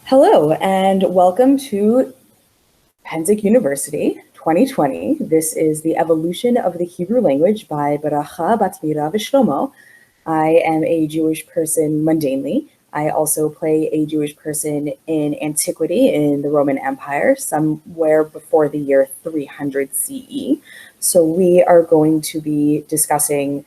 Hello, and welcome to Penzik University 2020. This is the Evolution of the Hebrew Language by Baracha Bat Mira V'Shlomo. I am a Jewish person mundanely. I also play a Jewish person in antiquity in the Roman Empire, somewhere before the year 300 CE. So we are going to be discussing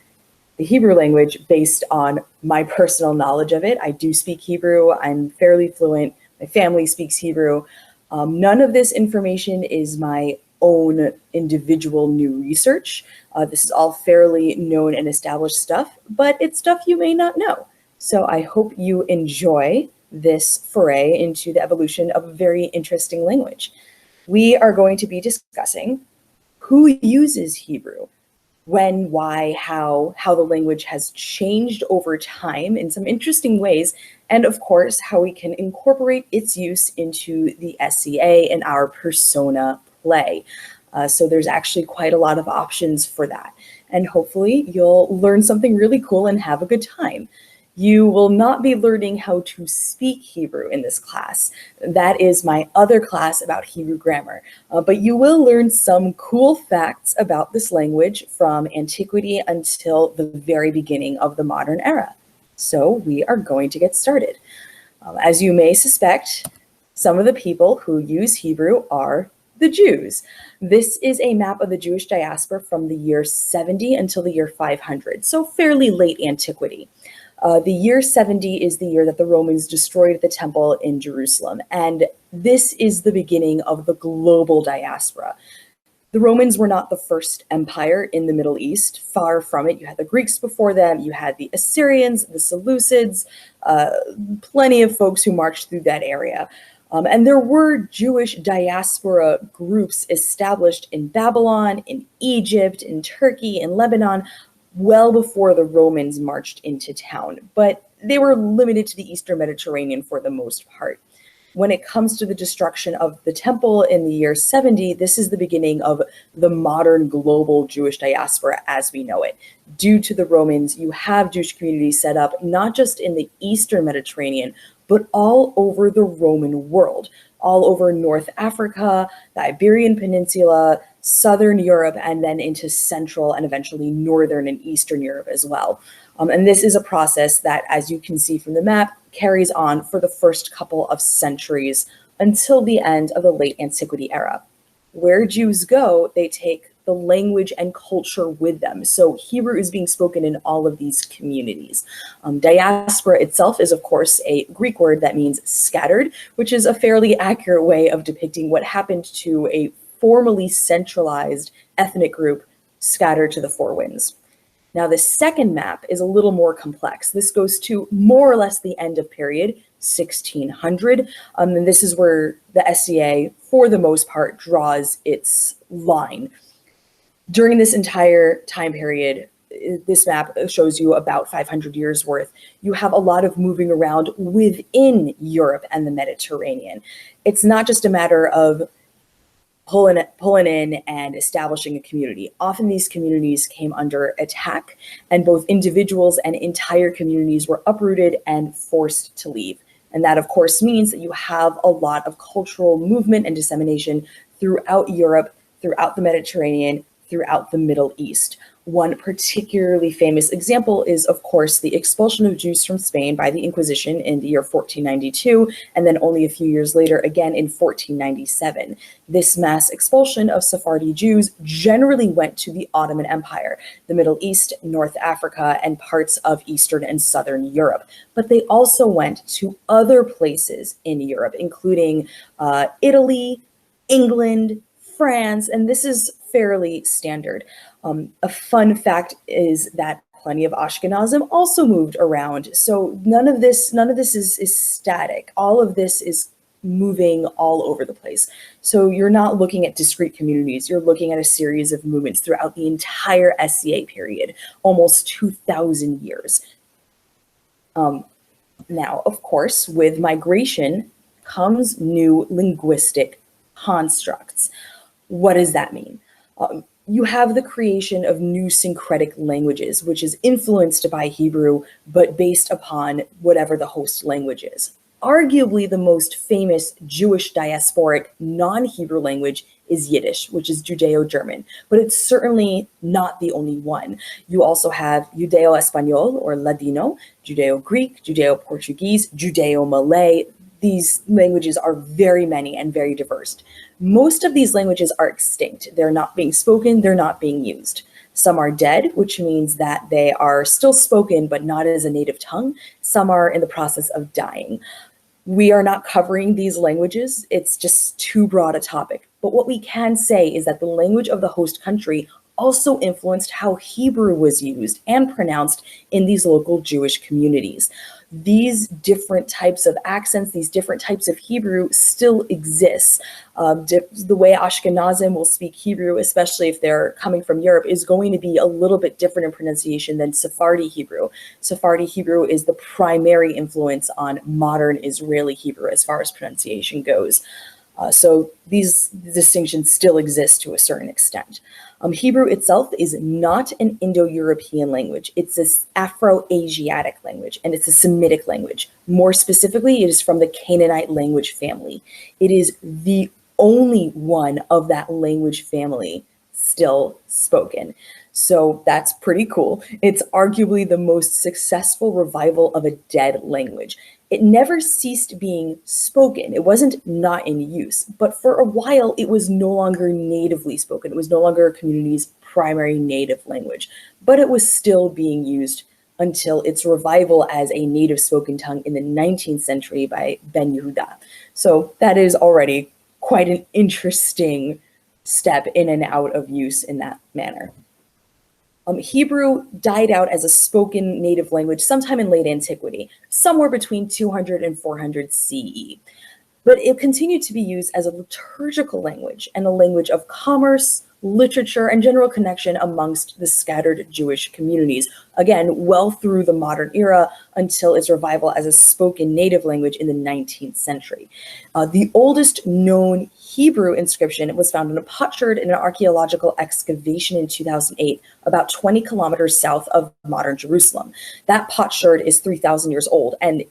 the Hebrew language based on my personal knowledge of it. I do speak Hebrew. I'm fairly fluent. My family speaks Hebrew. None of this information is my own individual new research. This is all fairly known and established stuff, but it's stuff you may not know. So I hope you enjoy this foray into the evolution of a very interesting language. We are going to be discussing who uses Hebrew, when, why, how the language has changed over time in some interesting ways, and of course, how we can incorporate its use into the SCA and our persona play. So there's actually quite a lot of options for that. And hopefully you'll learn something really cool and have a good time. You will not be learning how to speak Hebrew in this class. That is my other class about Hebrew grammar. But you will learn some cool facts about this language from antiquity until the very beginning of the modern era. So we are going to get started. As you may suspect, some of the people who use Hebrew are the Jews. This is a map of the Jewish diaspora from the year 70 until the year 500, so fairly late antiquity. The year 70 is the year that the Romans destroyed the temple in Jerusalem, and this is the beginning of the global diaspora. The Romans were not the first empire in the Middle East, far from it. You had the Greeks before them, you had the Assyrians, the Seleucids, plenty of folks who marched through that area. And there were Jewish diaspora groups established in Babylon, in Egypt, in Turkey, in Lebanon, well before the Romans marched into town, but they were limited to the Eastern Mediterranean for the most part. When it comes to the destruction of the temple in the year 70, this is the beginning of the modern global Jewish diaspora as we know it. Due to the Romans, you have Jewish communities set up not just in the Eastern Mediterranean, but all over the Roman world, all over North Africa, the Iberian Peninsula, Southern Europe, and then into Central and eventually Northern and Eastern Europe as well. And this is a process that, as you can see from the map, carries on for the first couple of centuries until the end of the late antiquity era. Where Jews go, they take the language and culture with them. So Hebrew is being spoken in all of these communities. Diaspora itself is, of course, a Greek word that means scattered, which is a fairly accurate way of depicting what happened to a formally centralized ethnic group scattered to the four winds. Now, the second map is a little more complex. This goes to more or less the end of period, 1600. And this is where the SCA, for the most part, draws its line. During this entire time period, this map shows you about 500 years worth. You have a lot of moving around within Europe and the Mediterranean. It's not just a matter of pulling in and establishing a community. Often these communities came under attack, and both individuals and entire communities were uprooted and forced to leave. And that, of course, means that you have a lot of cultural movement and dissemination throughout Europe, throughout the Mediterranean, throughout the Middle East. One particularly famous example is, of course, the expulsion of Jews from Spain by the Inquisition in the year 1492, and then only a few years later, again in 1497. This mass expulsion of Sephardi Jews generally went to the Ottoman Empire, the Middle East, North Africa, and parts of Eastern and Southern Europe. But they also went to other places in Europe, including Italy, England, France, and this is fairly standard. A fun fact is that plenty of Ashkenazim also moved around. So none of this is static. All of this is moving all over the place. So you're not looking at discrete communities. You're looking at a series of movements throughout the entire SCA period, almost 2,000 years. Now, of course, with migration comes new linguistic constructs. What does that mean? You have the creation of new syncretic languages, which is influenced by Hebrew, but based upon whatever the host language is. arguably the most famous Jewish diasporic non-Hebrew language is Yiddish, which is Judeo-German, but it's certainly not the only one. You also have Judeo-Espanol or Ladino, Judeo-Greek, Judeo-Portuguese, Judeo-Malay. These languages are very many and very diverse. Most of these languages are extinct. They're not being spoken, they're not being used. Some are dead, which means that they are still spoken, but not as a native tongue. Some are in the process of dying. We are not covering these languages. It's just too broad a topic. But what we can say is that the language of the host country also influenced how Hebrew was used and pronounced in these local Jewish communities. These different types of accents, these different types of Hebrew still exist. The way Ashkenazim will speak Hebrew, especially if they're coming from Europe, is going to be a little bit different in pronunciation than Sephardi Hebrew. Sephardi Hebrew is the primary influence on modern Israeli Hebrew as far as pronunciation goes. So these distinctions still exist to a certain extent. Hebrew itself is not an Indo-European language. It's an Afro-Asiatic language, and it's a Semitic language. More specifically, it is from the Canaanite language family. It is the only one of that language family still spoken. So that's pretty cool. It's arguably the most successful revival of a dead language. It never ceased being spoken. It wasn't not in use, but for a while it was no longer natively spoken. It was no longer a community's primary native language, but it was still being used until its revival as a native spoken tongue in the 19th century by Ben Yehuda. So that is already quite an interesting step in and out of use in that manner. Hebrew died out as a spoken native language sometime in late antiquity, somewhere between 200 and 400 CE. But it continued to be used as a liturgical language and a language of commerce, literature, and general connection amongst the scattered Jewish communities, again, well through the modern era until its revival as a spoken native language in the 19th century. The oldest known Hebrew inscription was found in a potsherd in an archaeological excavation in 2008, about 20 kilometers south of modern Jerusalem. That potsherd is 3,000 years old, and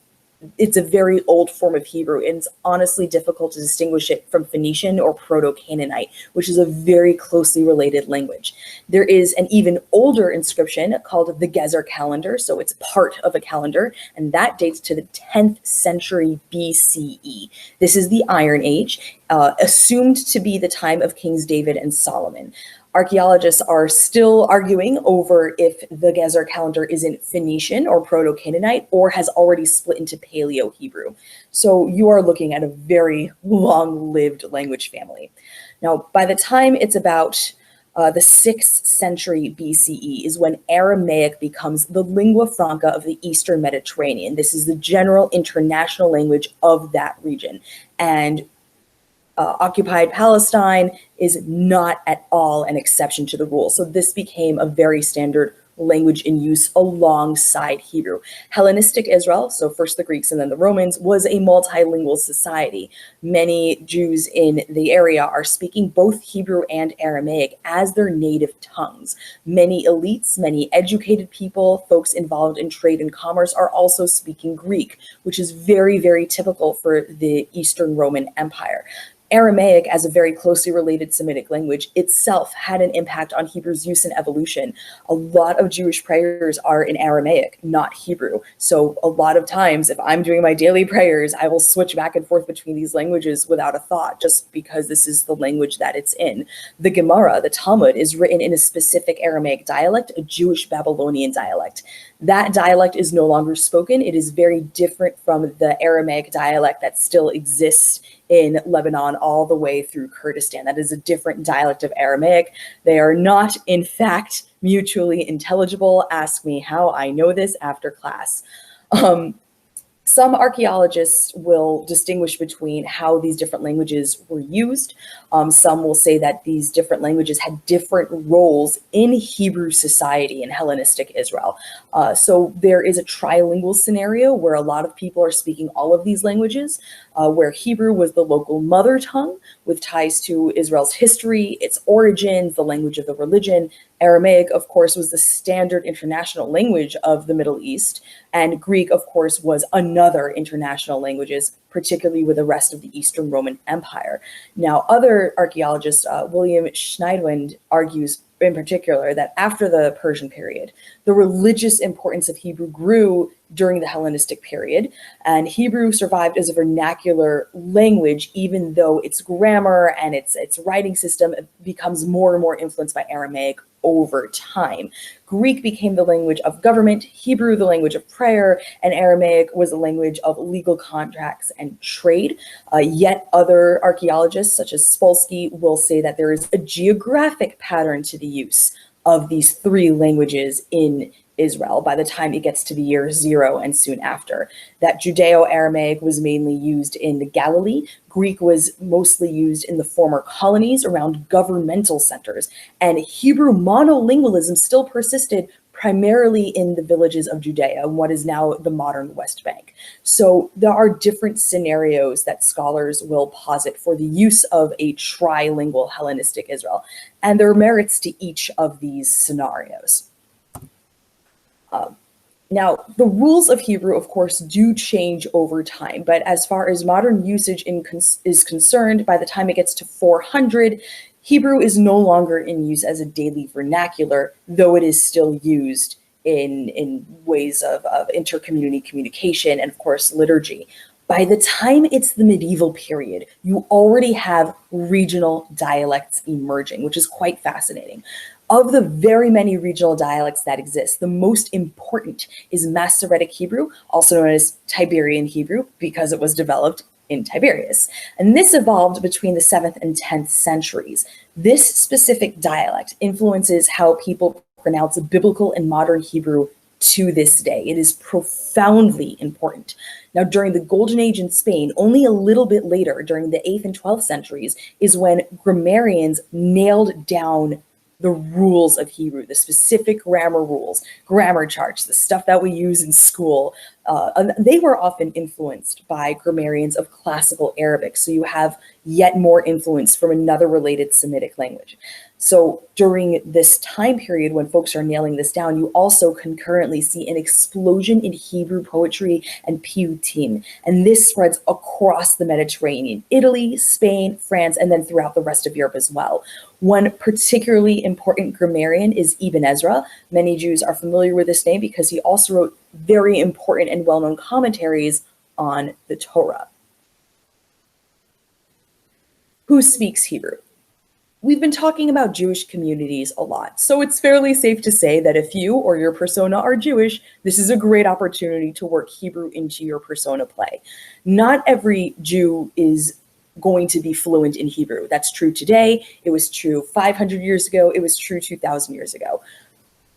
it's a very old form of Hebrew, and it's honestly difficult to distinguish it from Phoenician or Proto-Canaanite, which is a very closely related language. There is an even older inscription called the Gezer calendar, so it's part of a calendar, and that dates to the 10th century BCE. This is the Iron Age, assumed to be the time of Kings David and Solomon. Archaeologists are still arguing over if the Gezer calendar is in Phoenician or Proto-Canaanite or has already split into Paleo-Hebrew. So you are looking at a very long-lived language family. Now, by the time it's about the 6th century BCE is when Aramaic becomes the lingua franca of the Eastern Mediterranean. This is the general international language of that region. And occupied Palestine is not at all an exception to the rule. So this became a very standard language in use alongside Hebrew. Hellenistic Israel, so first the Greeks and then the Romans, was a multilingual society. Many Jews in the area are speaking both Hebrew and Aramaic as their native tongues. Many elites, many educated people, folks involved in trade and commerce are also speaking Greek, which is very, very typical for the Eastern Roman Empire. Aramaic, as a very closely related Semitic language, itself had an impact on Hebrew's use and evolution. A lot of Jewish prayers are in Aramaic, not Hebrew. So a lot of times, if I'm doing my daily prayers, I will switch back and forth between these languages without a thought, just because this is the language that it's in. The Gemara, the Talmud, is written in a specific Aramaic dialect, a Jewish Babylonian dialect. That dialect is no longer spoken. It is very different from the Aramaic dialect that still exists in Lebanon all the way through Kurdistan. That is a different dialect of Aramaic. They are not, in fact, mutually intelligible. Ask me how I know this after class. Some archaeologists will distinguish between how these different languages were used. Some will say that these different languages had different roles in Hebrew society in Hellenistic Israel. So there is a trilingual scenario where a lot of people are speaking all of these languages, where Hebrew was the local mother tongue with ties to Israel's history, its origins, the language of the religion. Aramaic, of course, was the standard international language of the Middle East, and Greek, of course, was another international languages, particularly with the rest of the Eastern Roman Empire. Now, other archaeologist William Schneidwind argues in particular that after the Persian period, the religious importance of Hebrew grew during the Hellenistic period, and Hebrew survived as a vernacular language, even though its grammar and its writing system becomes more and more influenced by Aramaic over time. Greek became the language of government, Hebrew the language of prayer, and Aramaic was the language of legal contracts and trade. Yet other archaeologists, such as Spolsky, will say that there is a geographic pattern to the use of these three languages in Israel by the time it gets to the year 0 and soon after. That Judeo-Aramaic was mainly used in the Galilee, Greek was mostly used in the former colonies around governmental centers, and Hebrew monolingualism still persisted primarily in the villages of Judea, what is now the modern West Bank. So there are different scenarios that scholars will posit for the use of a trilingual Hellenistic Israel, and there are merits to each of these scenarios. Now, the rules of Hebrew, of course, do change over time, but as far as modern usage is concerned, by the time it gets to 400, Hebrew is no longer in use as a daily vernacular, though it is still used in ways of intercommunity communication and, of course, liturgy. By the time it's the medieval period, you already have regional dialects emerging, which is quite fascinating. Of the very many regional dialects that exist, the most important is Masoretic Hebrew, also known as Tiberian Hebrew, because it was developed in Tiberias. And this evolved between the 7th and 10th centuries. This specific dialect influences how people pronounce biblical and modern Hebrew to this day. It is profoundly important. Now, during the Golden Age in Spain, only a little bit later, during the 8th and 12th centuries, is when grammarians nailed down the rules of Hebrew, the specific grammar rules, grammar charts, the stuff that we use in school. They were often influenced by grammarians of classical Arabic. So you have yet more influence from another related Semitic language. So during this time period when folks are nailing this down, you also concurrently see an explosion in Hebrew poetry and piyutim. And this spreads across the Mediterranean, Italy, Spain, France, and then throughout the rest of Europe as well. One particularly important grammarian is Ibn Ezra. Many Jews are familiar with this name because he also wrote very important and well-known commentaries on the Torah. Who speaks Hebrew? We've been talking about Jewish communities a lot, so it's fairly safe to say that if you or your persona are Jewish, this is a great opportunity to work Hebrew into your persona play. Not every Jew is going to be fluent in Hebrew. That's true today. It was true 500 years ago. It was true 2,000 years ago.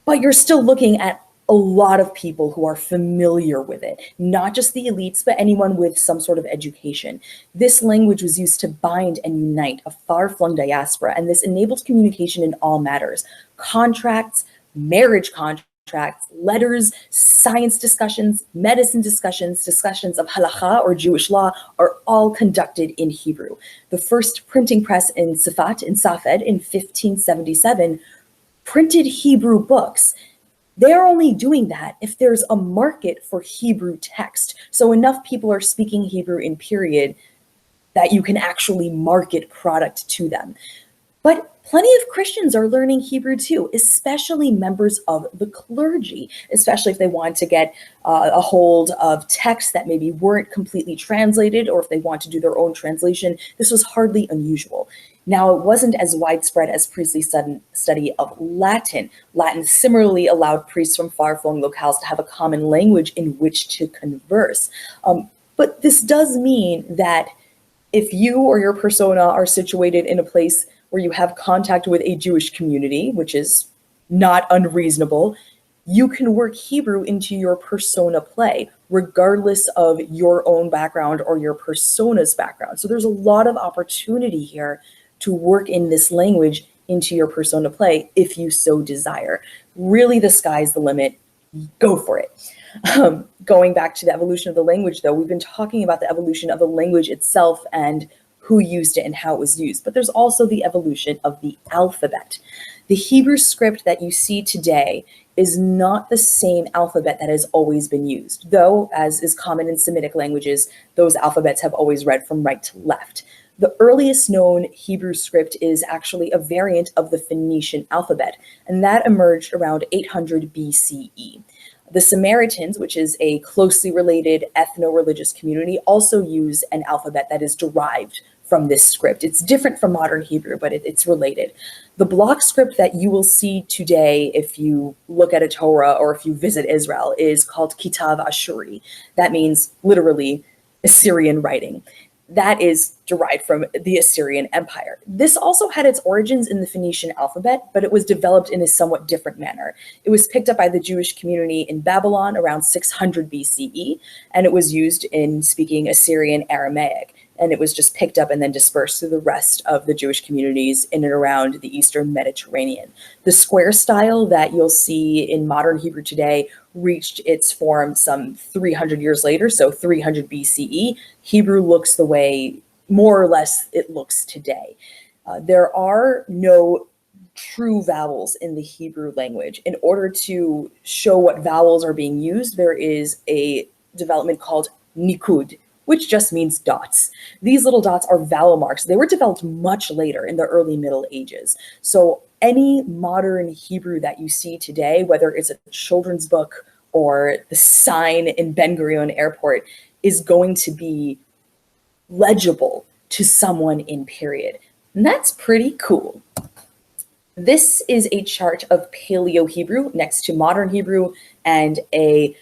But you're still looking at a lot of people who are familiar with it, not just the elites, but anyone with some sort of education. This language was used to bind and unite a far-flung diaspora, and this enabled communication in all matters. Contracts, marriage contracts, letters, science discussions, medicine discussions, discussions of halakha or Jewish law are all conducted in Hebrew. The first printing press in Safed in 1577 printed Hebrew books. They're only doing that if there's a market for Hebrew text. So enough people are speaking Hebrew in period that you can actually market product to them. But plenty of Christians are learning Hebrew too, especially members of the clergy, especially if they want to get a hold of texts that maybe weren't completely translated, or if they want to do their own translation. This was hardly unusual. Now, it wasn't as widespread as priestly study of Latin. Latin similarly allowed priests from far-flung locales to have a common language in which to converse. But this does mean that if you or your persona are situated in a place where you have contact with a Jewish community, which is not unreasonable, you can work Hebrew into your persona play, regardless of your own background or your persona's background. So there's a lot of opportunity here to work in this language into your persona play if you so desire. Really, the sky's the limit. Go for it. Going back to the evolution of the language, though, we've been talking about the evolution of the language itself and who used it and how it was used, but there's also the evolution of the alphabet. The Hebrew script that you see today is not the same alphabet that has always been used, though, as is common in Semitic languages, those alphabets have always read from right to left. The earliest known Hebrew script is actually a variant of the Phoenician alphabet, and that emerged around 800 BCE. The Samaritans, which is a closely related ethno-religious community, also use an alphabet that is derived from this script. It's different from modern Hebrew, but it's related. The block script that you will see today if you look at a Torah or if you visit Israel is called Kitav Ashuri. That means literally Assyrian writing. That is derived from the Assyrian Empire. This also had its origins in the Phoenician alphabet, but it was developed in a somewhat different manner. It was picked up by the Jewish community in Babylon around 600 BCE, and it was used in speaking Assyrian Aramaic. And it was just picked up and then dispersed through the rest of the Jewish communities in and around the Eastern Mediterranean. The square style that you'll see in modern Hebrew today reached its form some 300 years later, so 300 BCE. Hebrew looks the way, more or less, it looks today. There are no true vowels in the Hebrew language. In order to show what vowels are being used, there is a development called nikud, which just means dots. These little dots are vowel marks. They were developed much later in the early Middle Ages. So any modern Hebrew that you see today, whether it's a children's book or the sign in Ben Gurion Airport, is going to be legible to someone in period. And that's pretty cool. This is a chart of PaleoHebrew next to modern Hebrew and a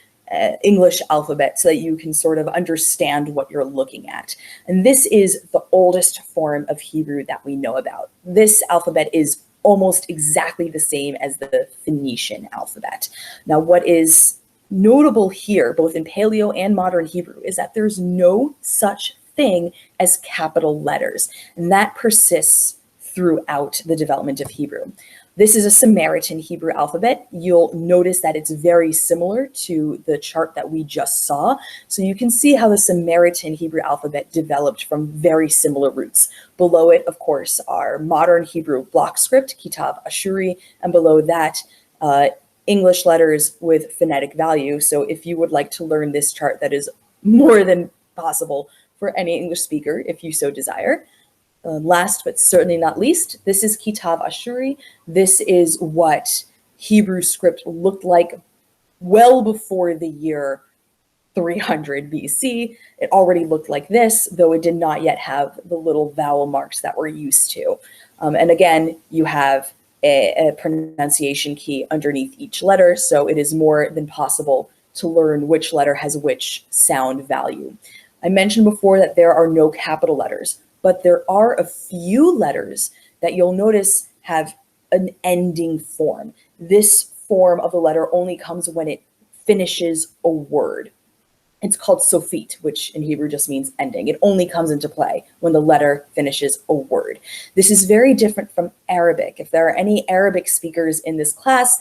English alphabet so that you can sort of understand what you're looking at. And this is the oldest form of Hebrew that we know about. This alphabet is almost exactly the same as the Phoenician alphabet. Now, what is notable here, both in Paleo and modern Hebrew, is that there's no such thing as capital letters, and that persists throughout the development of Hebrew. This is a Samaritan Hebrew alphabet. You'll notice that it's very similar to the chart that we just saw. So you can see how the Samaritan Hebrew alphabet developed from very similar roots. Below it, of course, are modern Hebrew block script, Kitav Ashuri, and below that, English letters with phonetic value. So if you would like to learn this chart, that is more than possible for any English speaker, if you so desire. Last but certainly not least, this is Kitav Ashuri. This is what Hebrew script looked like well before the year 300 BC. It already looked like this, though it did not yet have the little vowel marks that we're used to. And again, you have a pronunciation key underneath each letter, so it is more than possible to learn which letter has which sound value. I mentioned before that there are no capital letters, but there are a few letters that you'll notice have an ending form. This form of the letter only comes when it finishes a word. It's called sofit, which in Hebrew just means ending. It only comes into play when the letter finishes a word. This is very different from Arabic. If there are any Arabic speakers in this class,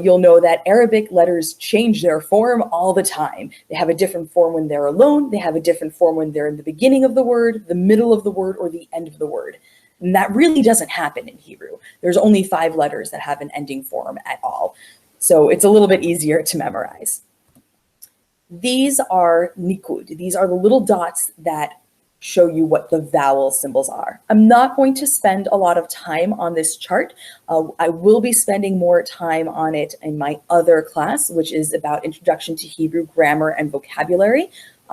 you'll know that Arabic letters change their form all the time. They have a different form when they're alone. They have a different form when they're in the beginning of the word, the middle of the word, or the end of the word. And that really doesn't happen in Hebrew. There's only 5 letters that have an ending form at all. So it's a little bit easier to memorize. These are nikud. These are the little dots that show you what the vowel symbols are. I'm not going to spend a lot of time on this chart. I will be spending more time on it in my other class, which is about Introduction to Hebrew Grammar and Vocabulary.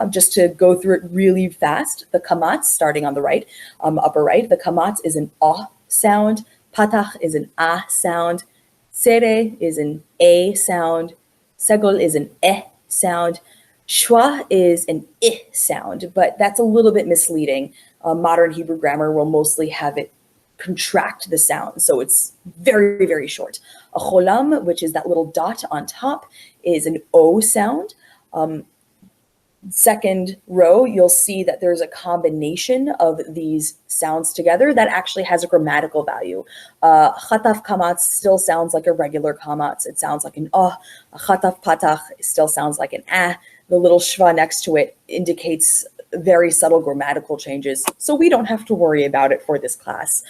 Just to go through it really fast, the kamatz, starting on the right, upper right, the kamatz is an ah sound, patach is an ah sound, sere is an a sound, segol is an eh sound. Shwa is an I sound, but that's a little bit misleading. Modern Hebrew grammar will mostly have it contract the sound, so it's very, very short. A cholam, which is that little dot on top, is an O sound. Second row, you'll see that there's a combination of these sounds together that actually has a grammatical value. Chataf kamatz still sounds like a regular kamatz. It sounds like an ah. Chataf patach still sounds like an ah. The little shva next to it indicates very subtle grammatical changes, so we don't have to worry about it for this class.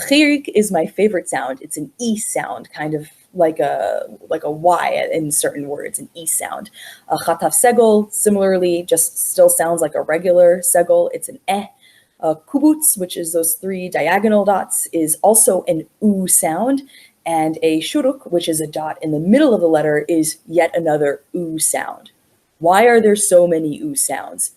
Chirik is my favorite sound. It's an E sound, kind of like a Y in certain words, an E sound. Chataf segol, similarly, just still sounds like a regular segol. It's an eh. Kubutz, which is those three diagonal dots, is also an U sound. And a shuruk, which is a dot in the middle of the letter, is yet another U sound. Why are there so many U sounds?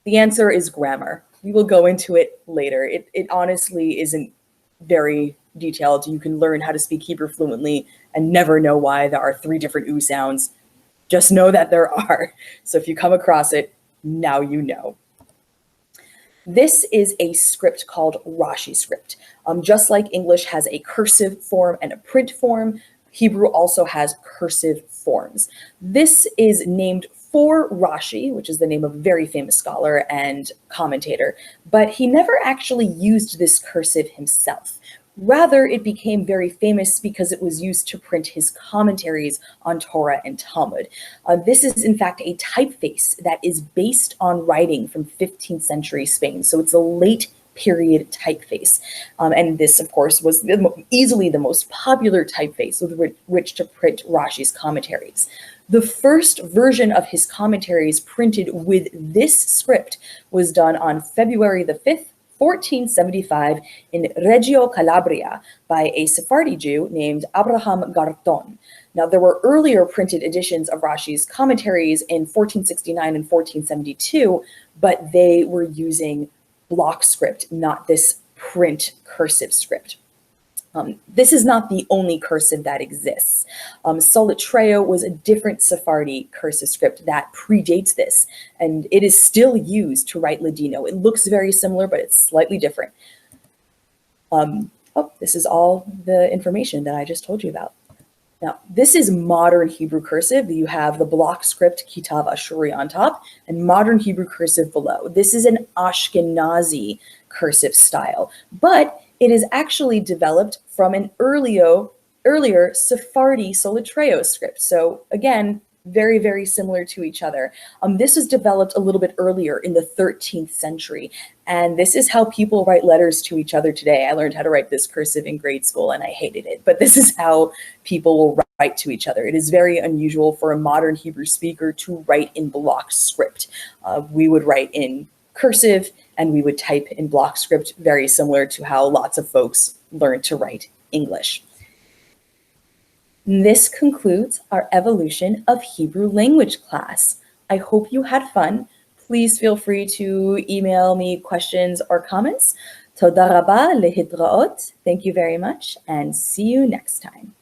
The answer is grammar. We will go into it later. It honestly isn't very detailed. You can learn how to speak Hebrew fluently and never know why there are 3 different U sounds. Just know that there are. So if you come across it, now you know. This is a script called Rashi Script. Just like English has a cursive form and a print form, Hebrew also has cursive forms. This is named for Rashi, which is the name of a very famous scholar and commentator, but he never actually used this cursive himself. Rather, it became very famous because it was used to print his commentaries on Torah and Talmud. This is, in fact, a typeface that is based on writing from 15th century Spain. So it's a late period typeface. And this, of course, was easily the most popular typeface with which to print Rashi's commentaries. The first version of his commentaries printed with this script was done on February the 5th, 1475 in Reggio Calabria by a Sephardi Jew named Abraham Garton. Now, there were earlier printed editions of Rashi's commentaries in 1469 and 1472, but they were using block script, not this print cursive script. This is not the only cursive that exists. Solitreo was a different Sephardi cursive script that predates this, and it is still used to write Ladino. It looks very similar, but it's slightly different. This is all the information that I just told you about. Now, this is modern Hebrew cursive. You have the block script Kitav Ashuri on top and modern Hebrew cursive below. This is an Ashkenazi cursive style, but it is actually developed from an earlier Sephardi Solitreo script. So again, very, very similar to each other. This was developed a little bit earlier in the 13th century. And this is how people write letters to each other today. I learned how to write this cursive in grade school and I hated it, but this is how people will write to each other. It is very unusual for a modern Hebrew speaker to write in block script. We would write in cursive and we would type in block script, very similar to how lots of folks learned to write English. This concludes our Evolution of Hebrew Language class. I hope you had fun. Please feel free to email me questions or comments. Toda rabba lehitraot. Thank you very much and see you next time.